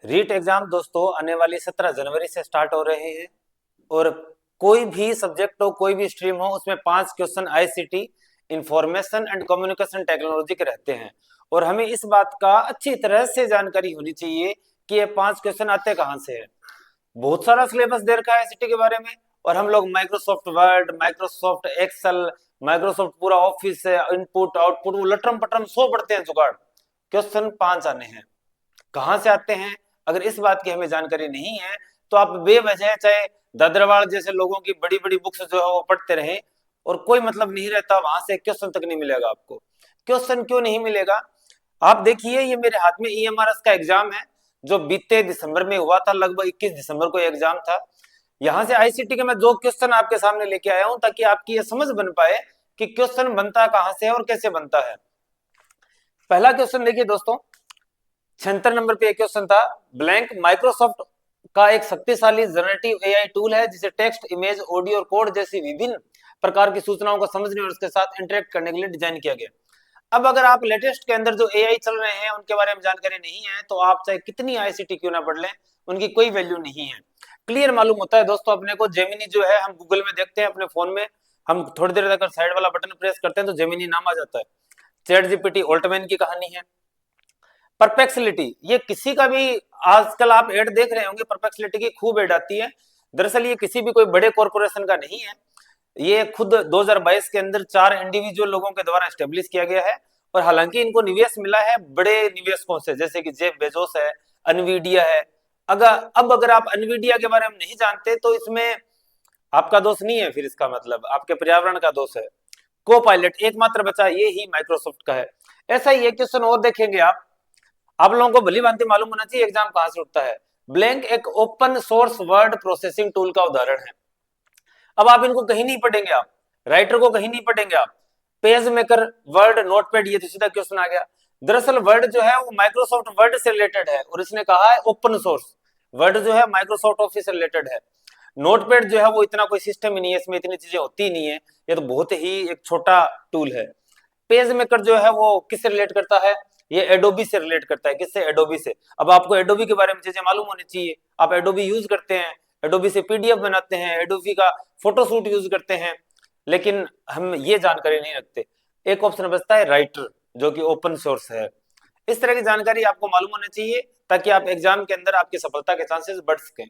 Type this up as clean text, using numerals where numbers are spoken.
REET exam दोस्तों आने वाली 17 जनवरी से स्टार्ट हो रहे हैं। और कोई भी सब्जेक्ट हो, कोई भी स्ट्रीम हो, उसमें 5 question ICT, information and communication technology के रहते हैं। और हमें इस बात का अच्छी तरह से जानकारी होनी चाहिए कि ये 5 क्वेश्चन आते कहाँ से है। बहुत सारा सिलेबस दे रखा है आईसीटी के बारे में, और हम लोग Microsoft Word, Microsoft Excel, Microsoft पूरा ऑफिस है, इनपुट आउटपुट, वो लटरम पटरम सो पढ़ते हैं जुगाड़। क्वेश्चन 5 आने हैं, कहाँ से आते हैं? अगर इस बात की हमें जानकारी नहीं है तो आप बेवजह चाहे दादरवाड़ जैसे लोगों की बड़ी बड़ी बुक्स जो है वो पढ़ते रहे, और कोई मतलब नहीं रहता, वहां से क्वेश्चन तक नहीं मिलेगा आपको। क्वेश्चन क्यों नहीं मिलेगा? आप देखिए, ये मेरे हाथ में ईएमआरएस का एग्जाम है, जो बीते दिसंबर में हुआ था, लगभग 21 दिसंबर को एग्जाम था। यहाँ से आईसीटी के मैं 2 क्वेश्चन आपके सामने लेके आया हूं, ताकि आपकी ये समझ बन पाए कि क्वेश्चन बनता कहाँ से है और कैसे बनता है। पहला क्वेश्चन देखिए दोस्तों, 76 नंबर पे एक क्वेश्चन था। ब्लैंक माइक्रोसॉफ्ट का एक शक्तिशाली जनरेटिव एआई टूल है, जिसे टेक्स्ट, इमेज, ऑडियो और कोड जैसी विभिन्न प्रकार की सूचनाओं को समझने और उसके साथ इंटरेक्ट करने के लिए डिजाइन किया गया। अब अगर आप लेटेस्ट के अंदर जो एआई चल रहे हैं उनके बारे में जानकारी नहीं है, तो आप चाहे कितनी आईसीटी क्यों ना पढ़ लें, उनकी कोई वैल्यू नहीं है। क्लियर मालूम होता है दोस्तों अपने को। जेमिनी जो है, हम गूगल में देखते हैं अपने फोन में, हम थोड़ी देर तक साइड वाला बटन प्रेस करते हैं तो जेमिनी नाम आ जाता है। चैट जीपीटी ऑल्टमैन की कहानी है। परप्लेक्सिलिटी, ये किसी का भी, आजकल आप एड देख रहे होंगे, परप्लेक्सिलिटी की खूब एड आती है। दरअसल ये किसी भी कोई बड़े कॉरपोरेशन का नहीं है, ये खुद 2022 के अंदर 4 इंडिविजुअल लोगों के द्वारा एस्टेब्लिश किया गया है। और हालांकि इनको निवेश मिला है बड़े निवेशकों से, जैसे कि जेफ बेजोस है, अनवीडिया है। अगर आप अनवीडिया के बारे में नहीं जानते तो इसमें आपका दोष नहीं है, फिर इसका मतलब आपके पर्यावरण का दोष है। को पायलट एकमात्र बचा ये ही माइक्रोसॉफ्ट का है। ऐसा ही एक क्वेश्चन और देखेंगे आप लोगों को भली भांति मालूम होना चाहिए एग्जाम कहां से उठता है। ब्लैंक एक open source word processing tool का उदाहरण है। अब आप इनको कहीं नहीं पढ़ेंगे, आप राइटर को कहीं नहीं पढ़ेंगे, आप पेज मेकर, वर्ड, नोटपैड, ये तो सीधा क्वेश्चन आ गया। दरअसल वर्ड जो है वो माइक्रोसॉफ्ट वर्ड से रिलेटेड है, और इसने कहा है ओपन सोर्स। वर्ड जो है माइक्रोसॉफ्ट ऑफिस से रिलेटेड है। नोटपैड जो है वो इतना कोई सिस्टम ही नहीं है, इसमें इतनी चीजें होती नहीं है, ये तो बहुत ही एक छोटा टूल है। पेज मेकर जो है वो किससे रिलेट करता है? ये एडोबी से रिलेट करता है। किससे? एडोबी से। अब आपको एडोबी के बारे में चीजें मालूम होनी चाहिए। आप एडोबी यूज करते हैं, एडोबी से पीडीएफ बनाते हैं, एडोबी का फोटोशूट यूज करते हैं, लेकिन हम ये जानकारी नहीं रखते। एक ऑप्शन बचता है राइटर, जो कि ओपन सोर्स है। इस तरह की जानकारी आपको मालूम होनी चाहिए, ताकि आप एग्जाम के अंदर आपकी सफलता के चांसेस बढ़ सकें।